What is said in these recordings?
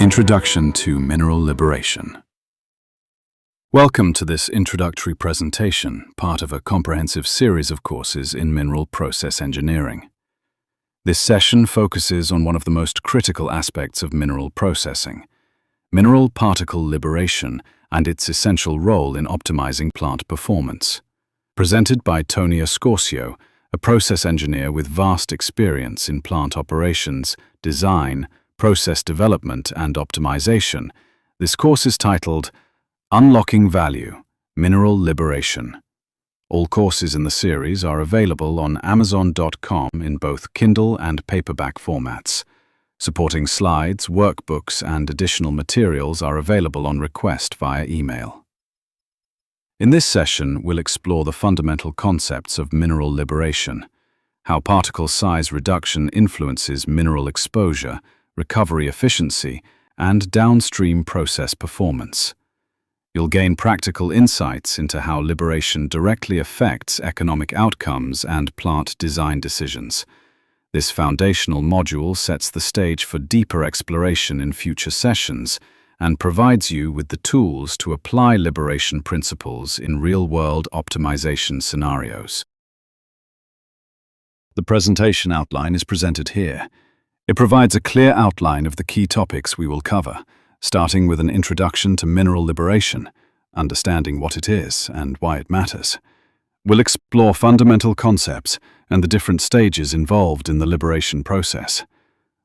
Introduction to Mineral Liberation. Welcome to this introductory presentation, part of a comprehensive series of courses in mineral process engineering. This session focuses on one of the most critical aspects of mineral processing, mineral particle liberation and its essential role in optimizing plant performance. Presented by Tony Escorcio, a process engineer with vast experience in plant operations, design, process development and optimization, this course is titled Unlocking Value, Mineral Liberation. All courses in the series are available on Amazon.com in both Kindle and paperback formats. Supporting slides, workbooks, and additional materials are available on request via email. In this session, we'll explore the fundamental concepts of mineral liberation, how particle size reduction influences mineral exposure, recovery efficiency, and downstream process performance. You'll gain practical insights into how liberation directly affects economic outcomes and plant design decisions. This foundational module sets the stage for deeper exploration in future sessions and provides you with the tools to apply liberation principles in real-world optimization scenarios. The presentation outline is presented here. It provides a clear outline of the key topics we will cover, starting with an introduction to mineral liberation, understanding what it is and why it matters. We'll explore fundamental concepts and the different stages involved in the liberation process.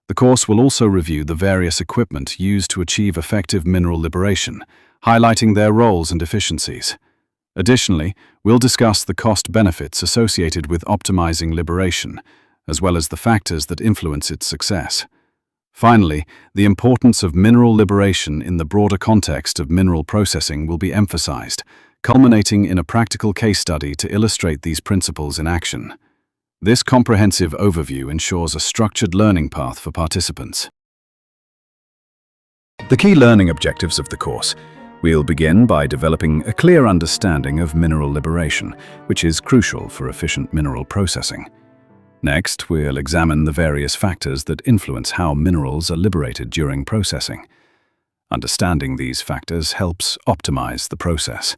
The course will also review the various equipment used to achieve effective mineral liberation, highlighting their roles and efficiencies. Additionally, we'll discuss the cost-benefits associated with optimizing liberation, as well as the factors that influence its success. Finally, the importance of mineral liberation in the broader context of mineral processing will be emphasized, culminating in a practical case study to illustrate these principles in action. This comprehensive overview ensures a structured learning path for participants. The key learning objectives of the course. We'll begin by developing a clear understanding of mineral liberation, which is crucial for efficient mineral processing. Next, we'll examine the various factors that influence how minerals are liberated during processing. Understanding these factors helps optimize the process.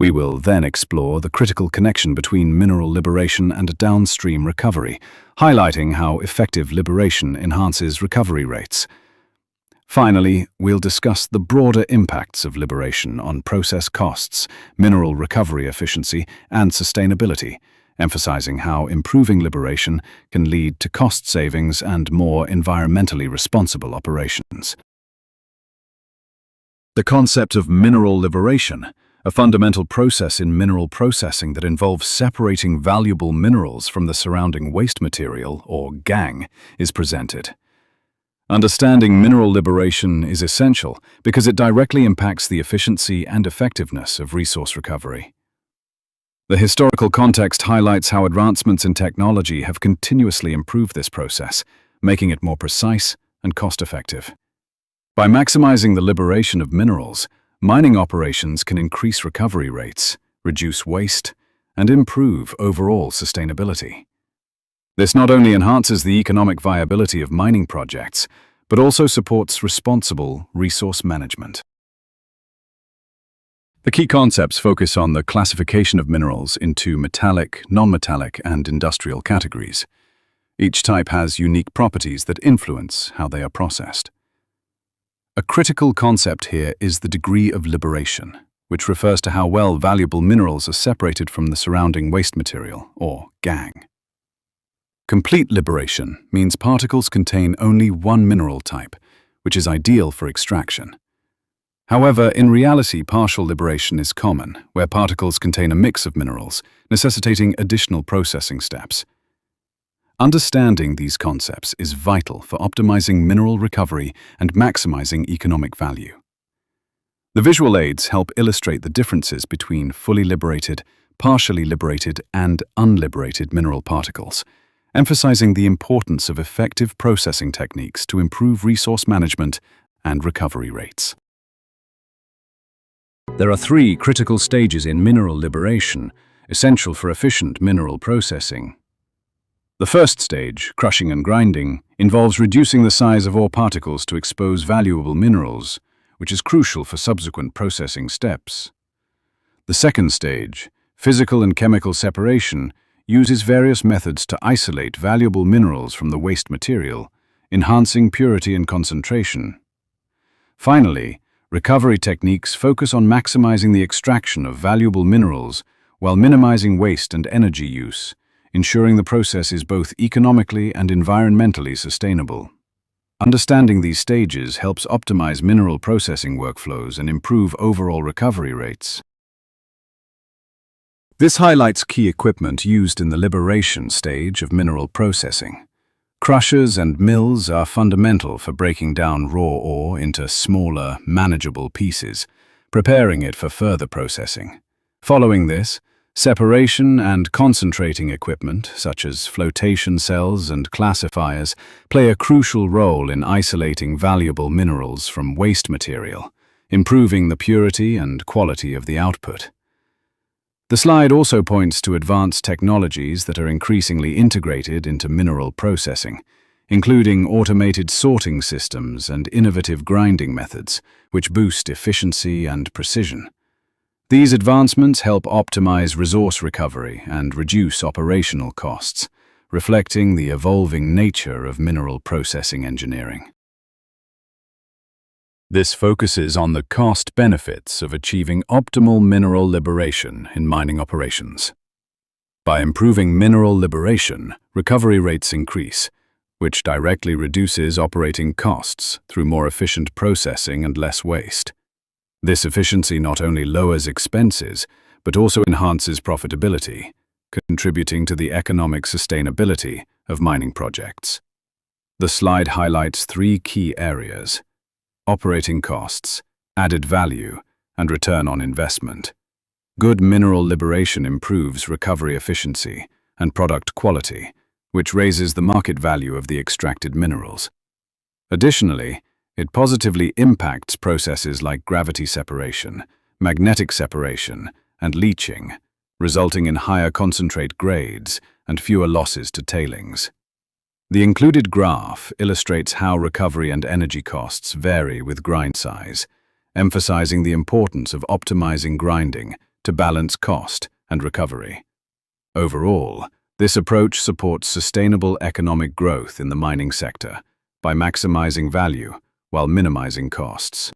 We will then explore the critical connection between mineral liberation and downstream recovery, highlighting how effective liberation enhances recovery rates. Finally, we'll discuss the broader impacts of liberation on process costs, mineral recovery efficiency, and sustainability, emphasizing how improving liberation can lead to cost savings and more environmentally responsible operations. The concept of mineral liberation, a fundamental process in mineral processing that involves separating valuable minerals from the surrounding waste material, or gangue, is presented. Understanding mineral liberation is essential because it directly impacts the efficiency and effectiveness of resource recovery. The historical context highlights how advancements in technology have continuously improved this process, making it more precise and cost-effective. By maximizing the liberation of minerals, mining operations can increase recovery rates, reduce waste, and improve overall sustainability. This not only enhances the economic viability of mining projects, but also supports responsible resource management. The key concepts focus on the classification of minerals into metallic, non-metallic, and industrial categories. Each type has unique properties that influence how they are processed. A critical concept here is the degree of liberation, which refers to how well valuable minerals are separated from the surrounding waste material, or gangue. Complete liberation means particles contain only one mineral type, which is ideal for extraction. However, in reality, partial liberation is common, where particles contain a mix of minerals, necessitating additional processing steps. Understanding these concepts is vital for optimizing mineral recovery and maximizing economic value. The visual aids help illustrate the differences between fully liberated, partially liberated, and unliberated mineral particles, emphasizing the importance of effective processing techniques to improve resource management and recovery rates. There are three critical stages in mineral liberation, essential for efficient mineral processing. The first stage, crushing and grinding, involves reducing the size of ore particles to expose valuable minerals, which is crucial for subsequent processing steps. The second stage, physical and chemical separation, uses various methods to isolate valuable minerals from the waste material, enhancing purity and concentration. Finally, recovery techniques focus on maximizing the extraction of valuable minerals while minimizing waste and energy use, ensuring the process is both economically and environmentally sustainable. Understanding these stages helps optimize mineral processing workflows and improve overall recovery rates. This highlights key equipment used in the liberation stage of mineral processing. Crushers and mills are fundamental for breaking down raw ore into smaller, manageable pieces, preparing it for further processing. Following this, separation and concentrating equipment, such as flotation cells and classifiers, play a crucial role in isolating valuable minerals from waste material, improving the purity and quality of the output. The slide also points to advanced technologies that are increasingly integrated into mineral processing, including automated sorting systems and innovative grinding methods, which boost efficiency and precision. These advancements help optimize resource recovery and reduce operational costs, reflecting the evolving nature of mineral processing engineering. This focuses on the cost benefits of achieving optimal mineral liberation in mining operations. By improving mineral liberation, recovery rates increase, which directly reduces operating costs through more efficient processing and less waste. This efficiency not only lowers expenses, but also enhances profitability, contributing to the economic sustainability of mining projects. The slide highlights three key areas: operating costs, added value, and return on investment. Good mineral liberation improves recovery efficiency and product quality, which raises the market value of the extracted minerals. Additionally, it positively impacts processes like gravity separation, magnetic separation, and leaching, resulting in higher concentrate grades and fewer losses to tailings. The included graph illustrates how recovery and energy costs vary with grind size, emphasizing the importance of optimizing grinding to balance cost and recovery. Overall, this approach supports sustainable economic growth in the mining sector by maximizing value while minimizing costs.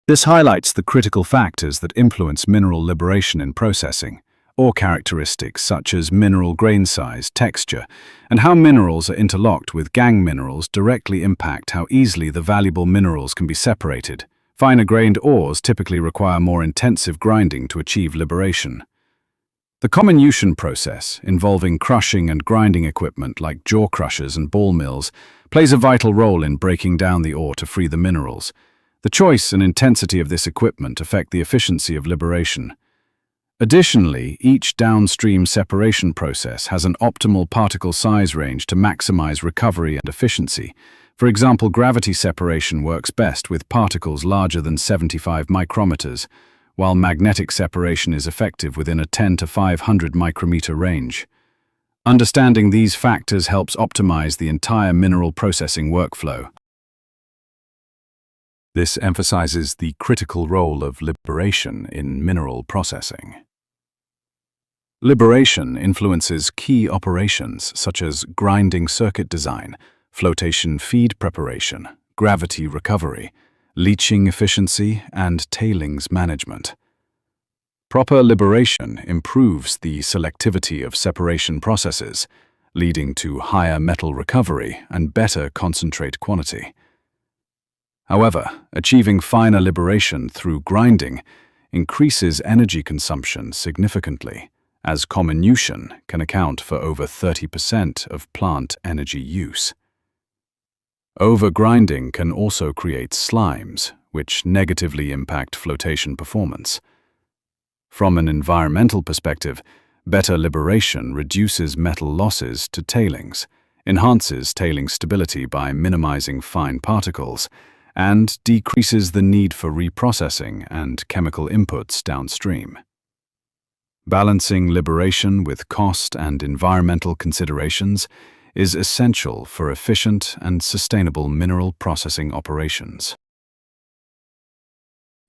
This highlights the critical factors that influence mineral liberation in processing, ore characteristics such as mineral grain size, texture, and how minerals are interlocked with gangue minerals directly impact how easily the valuable minerals can be separated. Finer-grained ores typically require more intensive grinding to achieve liberation. The comminution process, involving crushing and grinding equipment like jaw crushers and ball mills, plays a vital role in breaking down the ore to free the minerals. The choice and intensity of this equipment affect the efficiency of liberation. Additionally, each downstream separation process has an optimal particle size range to maximize recovery and efficiency. For example, gravity separation works best with particles larger than 75 micrometers, while magnetic separation is effective within a 10 to 500 micrometer range. Understanding these factors helps optimize the entire mineral processing workflow. This emphasizes the critical role of liberation in mineral processing. Liberation influences key operations such as grinding circuit design, flotation feed preparation, gravity recovery, leaching efficiency, and tailings management. Proper liberation improves the selectivity of separation processes, leading to higher metal recovery and better concentrate quantity. However, achieving finer liberation through grinding increases energy consumption significantly, as comminution can account for over 30% of plant energy use. Overgrinding can also create slimes, which negatively impact flotation performance. From an environmental perspective, better liberation reduces metal losses to tailings, enhances tailing stability by minimizing fine particles, and decreases the need for reprocessing and chemical inputs downstream. Balancing liberation with cost and environmental considerations is essential for efficient and sustainable mineral processing operations.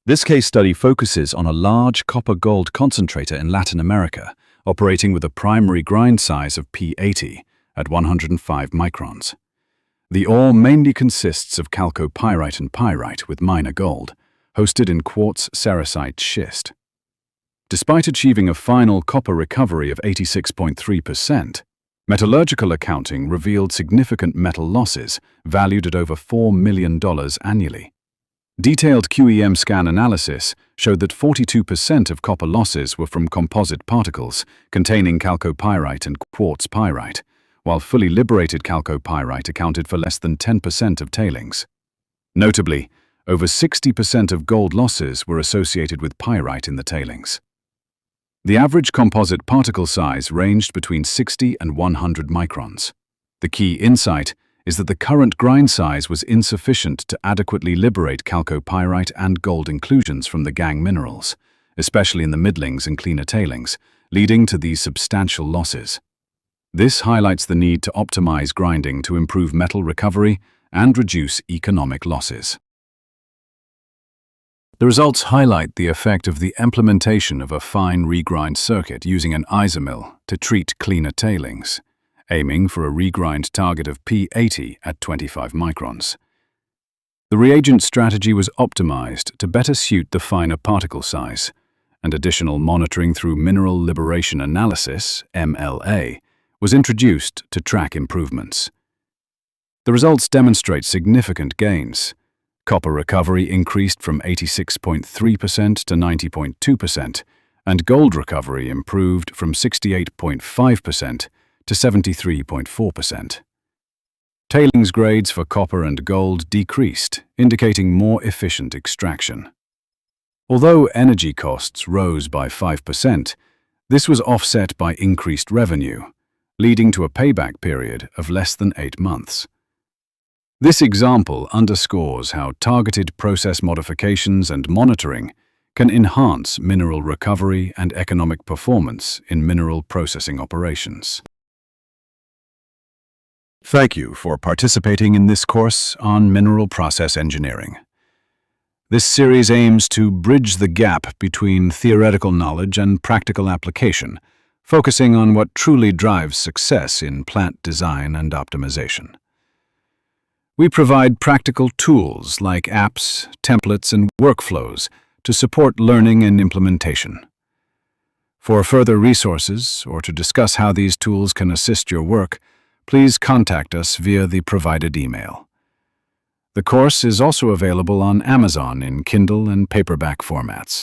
This case study focuses on a large copper-gold concentrator in Latin America, operating with a primary grind size of P80 at 105 microns. The ore mainly consists of chalcopyrite and pyrite with minor gold, hosted in quartz sericite schist. Despite achieving a final copper recovery of 86.3%, metallurgical accounting revealed significant metal losses valued at over $4 million annually. Detailed QEM scan analysis showed that 42% of copper losses were from composite particles containing chalcopyrite and quartz pyrite, while fully liberated chalcopyrite accounted for less than 10% of tailings. Notably, over 60% of gold losses were associated with pyrite in the tailings. The average composite particle size ranged between 60 and 100 microns. The key insight is that the current grind size was insufficient to adequately liberate chalcopyrite and gold inclusions from the gangue minerals, especially in the middlings and cleaner tailings, leading to these substantial losses. This highlights the need to optimize grinding to improve metal recovery and reduce economic losses. The results highlight the effect of the implementation of a fine regrind circuit using an isomill to treat cleaner tailings, aiming for a regrind target of P80 at 25 microns. The reagent strategy was optimized to better suit the finer particle size, and additional monitoring through mineral liberation analysis, MLA, was introduced to track improvements. The results demonstrate significant gains. Copper recovery increased from 86.3% to 90.2%, and gold recovery improved from 68.5% to 73.4%. Tailings grades for copper and gold decreased, indicating more efficient extraction. Although energy costs rose by 5%, this was offset by increased revenue, leading to a payback period of less than 8 months. This example underscores how targeted process modifications and monitoring can enhance mineral recovery and economic performance in mineral processing operations. Thank you for participating in this course on mineral process engineering. This series aims to bridge the gap between theoretical knowledge and practical application, focusing on what truly drives success in plant design and optimization. We provide practical tools like apps, templates, and workflows to support learning and implementation. For further resources or to discuss how these tools can assist your work, please contact us via the provided email. The course is also available on Amazon in Kindle and paperback formats.